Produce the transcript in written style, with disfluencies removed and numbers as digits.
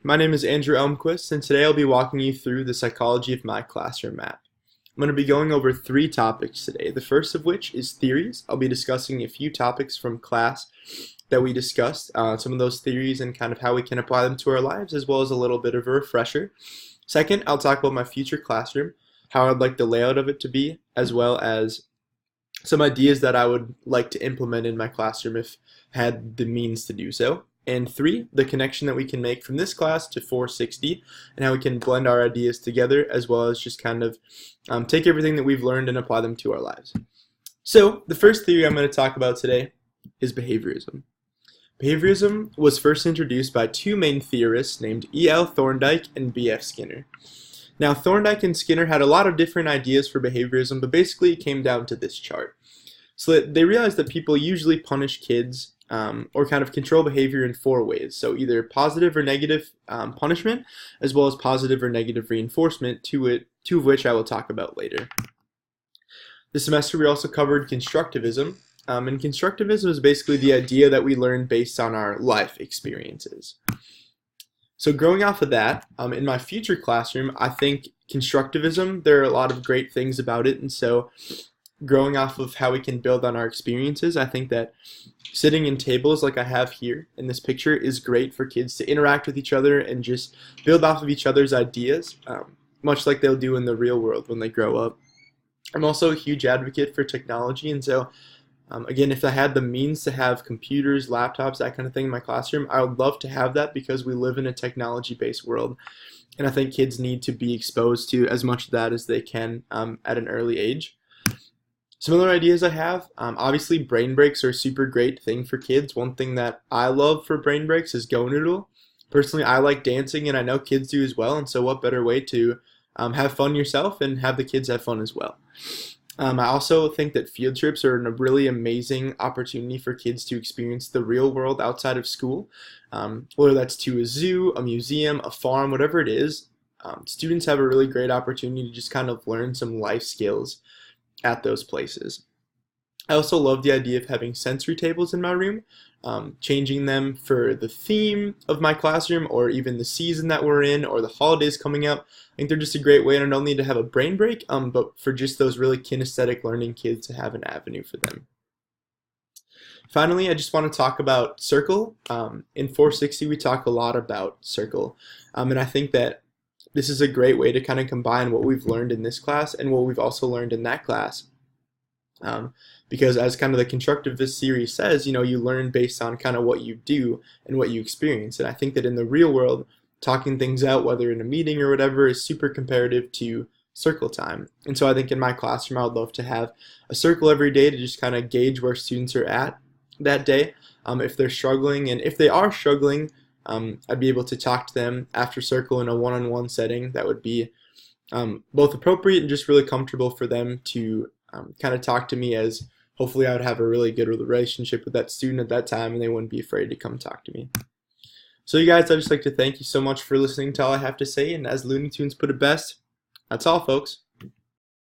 my name is Andrew Elmquist, and today I'll be walking you through the psychology of my classroom map. I'm going to be going over 3 topics today, the first of which is theories. I'll be discussing a few topics from class that we discussed, some of those theories and kind of how we can apply them to our lives, as well as a little bit of a refresher. Second, I'll talk about my future classroom, how I'd like the layout of it to be, as well as some ideas that I would like to implement in my classroom if I had the means to do so. And 3, the connection that we can make from this class to 460 and how we can blend our ideas together, as well as just kind of take everything that we've learned and apply them to our lives. So the first theory I'm going to talk about today is behaviorism. Behaviorism was first introduced by 2 main theorists named E.L. Thorndike and B.F. Skinner. Now, Thorndike and Skinner had a lot of different ideas for behaviorism, but basically it came down to this chart. So that they realized that people usually punish kids or kind of control behavior in 4 ways. So either positive or negative punishment, as well as positive or negative reinforcement, two of which I will talk about later. This semester we also covered constructivism. And constructivism is basically the idea that we learn based on our life experiences. So growing off of that, in my future classroom, I think constructivism, there are a lot of great things about it, and so growing off of how we can build on our experiences, I think that sitting in tables like I have here in this picture is great for kids to interact with each other and just build off of each other's ideas, much like they'll do in the real world when they grow up. I'm also a huge advocate for technology, and so again, if I had the means to have computers, laptops, that kind of thing in my classroom, I would love to have that because we live in a technology-based world, and I think kids need to be exposed to as much of that as they can at an early age. Some other ideas I have, obviously brain breaks are a super great thing for kids. One thing that I love for brain breaks is Go Noodle. Personally, I like dancing, and I know kids do as well, and so what better way to have fun yourself and have the kids have fun as well. I also think that field trips are a really amazing opportunity for kids to experience the real world outside of school, whether that's to a zoo, a museum, a farm, whatever it is. Students have a really great opportunity to just kind of learn some life skills at those places. I also love the idea of having sensory tables in my room, changing them for the theme of my classroom or even the season that we're in or the holidays coming up. I think they're just a great way not only to have a brain break, but for just those really kinesthetic learning kids to have an avenue for them. Finally, I just want to talk about Circle. In 460, we talk a lot about Circle, and I think that this is a great way to kind of combine what we've learned in this class and what we've also learned in that class. Because as kind of the constructivist series says, you learn based on kind of what you do and what you experience. And I think that in the real world, talking things out, whether in a meeting or whatever, is super comparative to circle time. And so I think in my classroom, I would love to have a circle every day to just kind of gauge where students are at that day. If they're struggling, and if they are struggling, I'd be able to talk to them after circle in a one-on-one setting that would be both appropriate and just really comfortable for them to kind of talk to me, as hopefully I would have a really good relationship with that student at that time and they wouldn't be afraid to come talk to me. So you guys, I'd just like to thank you so much for listening to all I have to say, and as Looney Tunes put it best, that's all folks.